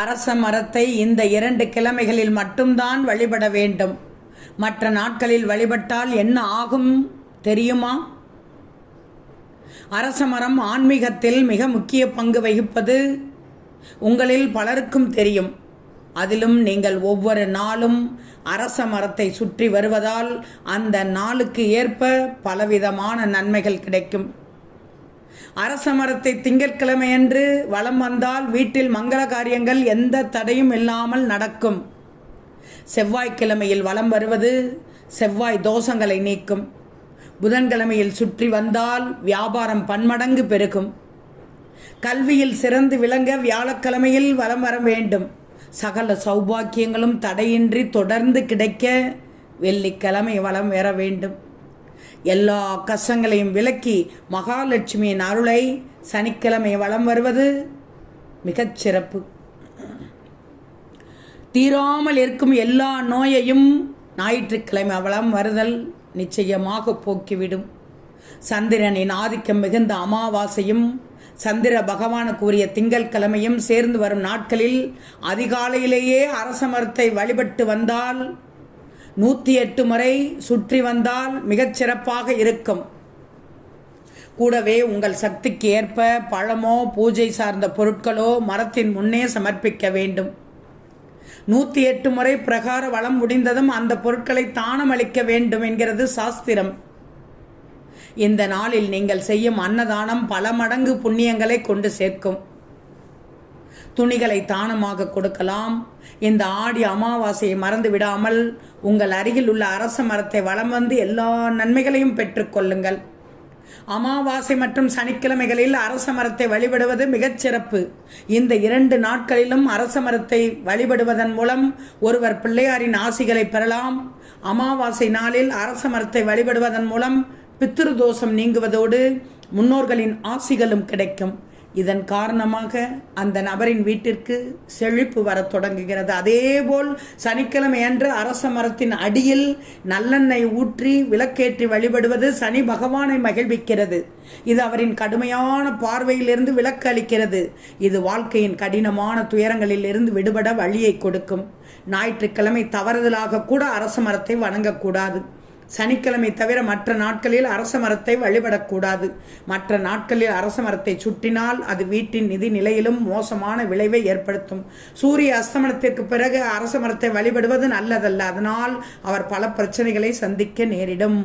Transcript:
அரச மரத்தை இந்த 2 கிழமைகளில் மட்டும்தான் வழிபட வேண்டும். மற்ற நாட்களில் வழிபட்டால் என்ன ஆகும் தெரியுமா? அரச மரம் ஆன்மீகத்தில் மிக முக்கிய பங்கு வகிப்பது உங்களில் பலருக்கும் தெரியும். அதிலும் நீங்கள் ஒவ்வொரு நாளும் அரச மரத்தை சுற்றி வருவதால் அந்த நாளுக்கு ஏற்ப பலவிதமான நன்மைகள் கிடைக்கும். அரச மரத்தை திங்கட்கிழமையன்று வலம் வந்தால் வீட்டில் மங்கள காரியங்கள் எந்த தடையும் இல்லாமல் நடக்கும். செவ்வாய்க்கிழமையில் வலம் வருவது செவ்வாய் தோஷங்களை நீக்கும். புதன்கிழமையில் சுற்றி வந்தால் வியாபாரம் பன்மடங்கு பெருகும். கல்வியில் சிறந்து விளங்க வியாழக்கிழமையில் வலம் வர வேண்டும். சகல சௌபாக்கியங்களும் தடையின்றி தொடர்ந்து கிடைக்க வெள்ளிக்கிழமை வலம் வர வேண்டும். எல்லா கஷ்டங்களையும் விலக்கி மகாலட்சுமியின் அருளை சனிக்கிழமை வலம் வருவது மிகச் சிறப்பு. தீராமல் இருக்கும் எல்லா நோயையும் ஞாயிற்றுக்கிழமை வலம் வருதல் நிச்சயமாக போக்கிவிடும். சந்திரனின் ஆதிக்கம் மிகுந்த அமாவாசையும் சந்திர பகவான் கூறிய திங்கட்கிழமையும் சேர்ந்து வரும் நாட்களில் அதிகாலையிலேயே அரச மரத்தை வழிபட்டு வந்தால் 108 முறை சுற்றி வந்தால் மிகச் சிறப்பாக இருக்கும். கூடவே உங்கள் சக்திக்கு ஏற்ப பழமோ பூஜை சார்ந்த பொருட்களோ மரத்தின் முன்னே சமர்ப்பிக்க வேண்டும். 108 முறை பிரகார வளம் முடிந்ததும் அந்த பொருட்களை தானம் அளிக்க வேண்டும் என்கிறது சாஸ்திரம். இந்த நாளில் நீங்கள் செய்யும் அன்னதானம் பல மடங்கு புண்ணியங்களை கொண்டு சேர்க்கும். துணிகளை தானமாக கொடுக்கலாம். இந்த ஆடி அமாவாசையை மறந்து விடாமல் உங்கள் அருகில் உள்ள அரச மரத்தை வலம் வந்து எல்லா நன்மைகளையும் பெற்றுக்கொள்ளுங்கள். அமாவாசை மற்றும் சனிக்கிழமைகளில் அரச மரத்தை வழிபடுவது மிகச் சிறப்பு. இந்த 2 நாட்களிலும் அரச மரத்தை வழிபடுவதன் மூலம் ஒருவர் பிள்ளையாரின் ஆசிகளை பெறலாம். அமாவாசை நாளில் அரச மரத்தை வழிபடுவதன் மூலம் பித்ரு தோஷம் நீங்குவதோடு முன்னோர்களின் ஆசிகளும் கிடைக்கும். இதன் காரணமாக அந்த நபரின் வீட்டிற்கு செழிப்பு வர தொடங்குகிறது. அதேபோல் சனிக்கிழமை அன்று அரச மரத்தின் அடியில் நல்லெண்ணெய் ஊற்றி விளக்கேற்றி வழிபடுவது சனி பகவானை மகிழ்விக்கிறது. இது அவரின் கடுமையான பார்வையிலிருந்து விலக்கு அளிக்கிறது. இது வாழ்க்கையின் கடினமான துயரங்களில் இருந்து விடுபட வழியை கொடுக்கும். ஞாயிற்றுக்கிழமை தவறுதலாக கூட அரச மரத்தை வணங்கக்கூடாது. சனிக்கிழமை தவிர மற்ற நாட்களில் அரச மரத்தை வழிபடக்கூடாது. மற்ற நாட்களில் அரச மரத்தை சுற்றினால் அது வீட்டின் நிதி நிலையிலும் மோசமான விளைவை ஏற்படுத்தும். சூரிய அஸ்தமனத்திற்கு பிறகு அரச மரத்தை வழிபடுவது நல்லதல்ல. அதனால் அவர் பல பிரச்சனைகளை சந்திக்க நேரிடும்.